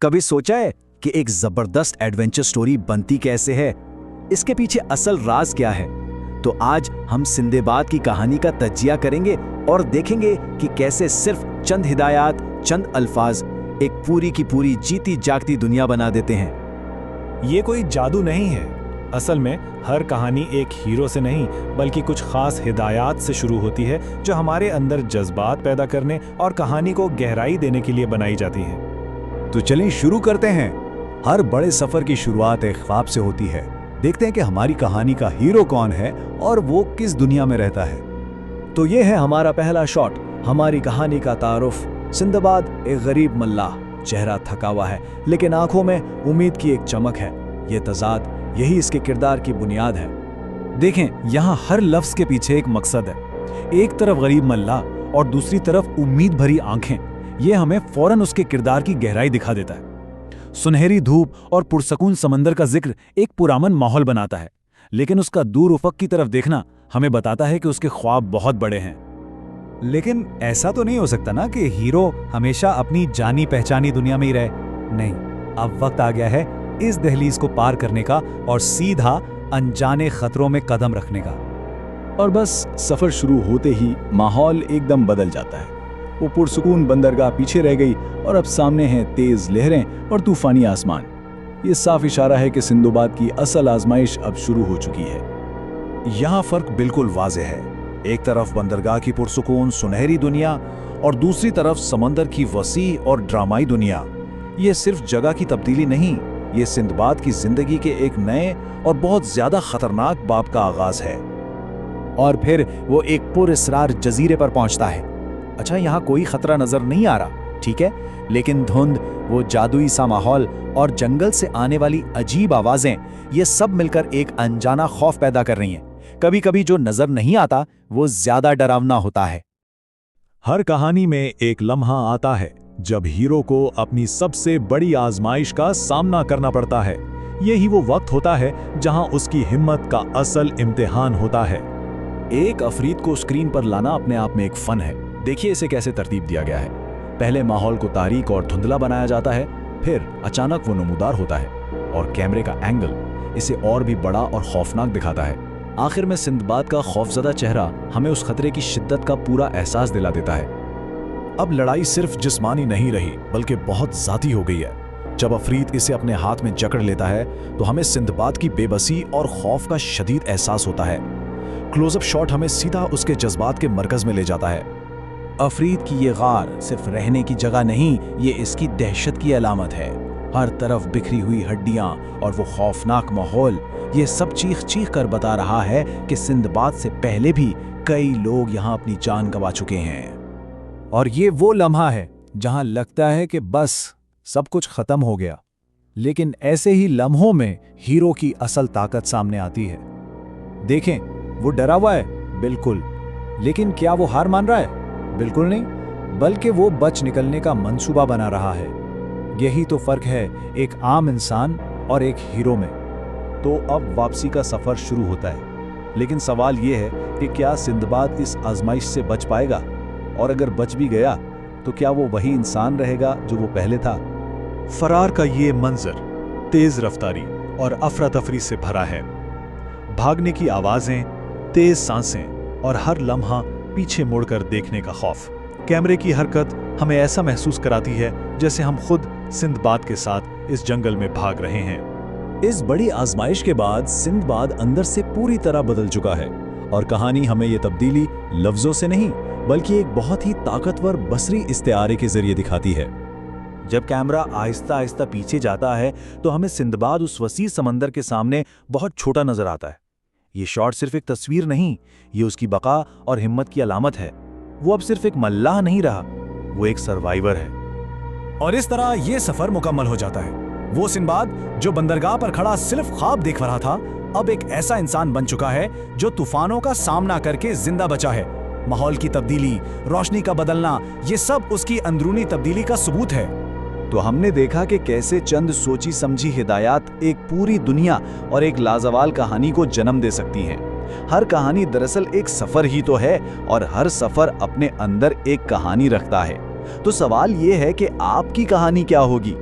कभी सोचा है कि एक जबरदस्त एडवेंचर स्टोरी बनती कैसे है? इसके पीछे असल राज क्या है? तो आज हम सिंदबाद की कहानी का तज्जिया करेंगे और देखेंगे कि कैसे सिर्फ चंद हिदायत, चंद अल्फाज एक पूरी की पूरी जीती जागती दुनिया बना देते हैं। ये कोई जादू नहीं है। असल में हर कहानी एक हीरो से नहीं बल्कि कुछ खास हिदायत से शुरू होती है जो हमारे अंदर जज्बात पैदा करने और कहानी को गहराई देने के लिए बनाई जाती है। तो चलें शुरू करते हैं। हर बड़े सफर की शुरुआत एक ख्वाब से होती है। देखते हैं कि हमारी कहानी का हीरो कौन है और वो किस दुनिया में रहता है। तो ये है हमारा पहला शॉट, हमारी कहानी का तारुफ। सिंदबाद एक गरीब मल्लाह, चेहरा थका हुआ है लेकिन आंखों में उम्मीद की एक चमक है। ये तजाद, यही इसके किरदार की बुनियाद है। देखें, यहाँ हर लफ्ज के पीछे एक मकसद है। एक तरफ गरीब मल्लाह और दूसरी तरफ उम्मीद भरी आंखें। ये हमें फौरन उसके किरदार की गहराई दिखा देता है। सुनहरी धूप और पुरसकून समंदर का जिक्र एक पुरामन माहौल बनाता है, लेकिन उसका दूर उफक की तरफ देखना हमें बताता है कि उसके ख्वाब बहुत बड़े हैं। लेकिन ऐसा तो नहीं हो सकता ना कि हीरो हमेशा अपनी जानी पहचानी दुनिया में ही रहे। नहीं, अब वक्त आ गया है इस दहलीज को पार करने का और सीधा अनजाने खतरों में कदम रखने का। और बस सफर शुरू होते ही माहौल एकदम बदल जाता है। वो पुरसुकून बंदरगाह पीछे रह गई और अब सामने हैं तेज लहरें और तूफानी आसमान। ये साफ इशारा है कि सिंदबाद की असल आजमाइश अब शुरू हो चुकी है। यहाँ फर्क बिल्कुल वाज़ेह है। एक तरफ बंदरगाह की पुरसुकून सुनहरी दुनिया और दूसरी तरफ समंदर की वसी और ड्रामाई दुनिया। ये सिर्फ जगह की तब्दीली नहीं, ये सिंदबाद की जिंदगी के एक नए और बहुत ज्यादा खतरनाक बाब का आगाज है। और फिर वो एक पुरअसरार जजीरे पर पहुंचता है। अच्छा, यहाँ कोई खतरा नजर नहीं आ रहा, ठीक है, लेकिन धुंध, वो जादुई सा माहौल और जंगल से आने वाली अजीब आवाजें, ये सब मिलकर एक अनजाना खौफ पैदा कर रही हैं। कभी कभी जो नजर नहीं आता वो ज्यादा डरावना होता है। हर कहानी में एक लम्हा आता है जब हीरो को अपनी सबसे बड़ी आजमाइश का सामना करना पड़ता है। यही वो वक्त होता है जहां उसकी हिम्मत का असल इम्तिहान होता है। एक अफरीद को स्क्रीन पर लाना अपने आप में एक फन है। देखिए इसे कैसे तरतीब दिया गया है। पहले माहौल को तारीक और धुंधला बनाया जाता है, फिर अचानक वो नमूदार होता है और कैमरे का एंगल इसे और भी बड़ा और खौफनाक दिखाता है। आखिर में सिंदबाद का खौफजदा चेहरा हमें उस खतरे की शिद्दत का पूरा एहसास दिला देता है। अब लड़ाई सिर्फ जिस्मानी नहीं रही बल्कि बहुत ज़ाती हो गई है। जब अफरीद इसे अपने हाथ में जकड़ लेता है तो हमें सिंदबाद की बेबसी और खौफ का शदीद एहसास होता है। क्लोजअप शॉट हमें सीधा उसके जज्बात के मरकज में ले जाता है। अफरीद की ये गार सिर्फ रहने की जगह नहीं, ये इसकी दहशत की अलामत है। हर तरफ बिखरी हुई हड्डियां और वो खौफनाक माहौल, ये सब चीख चीख कर बता रहा है कि सिंदबाद से पहले भी कई लोग यहाँ अपनी जान गंवा चुके हैं। और ये वो लम्हा है जहां लगता है कि बस सब कुछ खत्म हो गया। लेकिन ऐसे ही लम्हों में हीरो की असल ताकत सामने आती है। देखें, वो डरा हुआ है, बिल्कुल, लेकिन क्या वो हार मान रहा है? बिल्कुल नहीं, बल्कि वो बच निकलने का मंसूबा बना रहा है। यही तो फर्क है एक आम इंसान और एक हीरो में। तो अब वापसी का सफर शुरू होता है, लेकिन सवाल ये है कि क्या सिंदबाद इस आजमाइश से बच पाएगा? और अगर बच भी गया तो क्या वो वही इंसान रहेगा जो वो पहले था? फरार का ये मंजर तेज रफ्तारी और अफरा तफरी से भरा है। भागने की आवाजें, तेज सांसें और हर लम्हा पीछे मुड़कर देखने का खौफ। कैमरे की हरकत हमें ऐसा महसूस कराती है जैसे हम खुद सिंदबाद के साथ इस जंगल में भाग रहे हैं। इस बड़ी आजमाइश के बाद सिंदबाद अंदर से पूरी तरह बदल चुका है और कहानी हमें ये तब्दीली लफ्जों से नहीं बल्कि एक बहुत ही ताकतवर बसरी इस्तेआरे के जरिए दिखाती है। जब कैमरा आहिस्ता आहिस्ता पीछे जाता है तो हमें सिंदबाद उस वसी समंदर के सामने बहुत छोटा नजर आता है। ये शॉट सिर्फ एक तस्वीर नहीं, ये उसकी बका और हिम्मत की अलामत है। वो अब सिर्फ एक मल्लाह नहीं रहा, वो एक सर्वाइवर है। और इस तरह ये सफर मुकम्मल हो जाता है। वो सिंदबाद जो बंदरगाह पर खड़ा सिर्फ ख्वाब देख रहा था, अब एक ऐसा इंसान बन चुका है जो तूफानों का सामना करके जिंदा बचा है। माहौल की तब्दीली, रोशनी का बदलना, ये सब उसकी अंदरूनी तब्दीली का सबूत है। तो हमने देखा कि कैसे चंद सोची समझी हिदायत एक पूरी दुनिया और एक लाजवाल कहानी को जन्म दे सकती हैं। हर कहानी दरअसल एक सफर ही तो है और हर सफर अपने अंदर एक कहानी रखता है। तो सवाल ये है कि आपकी कहानी क्या होगी?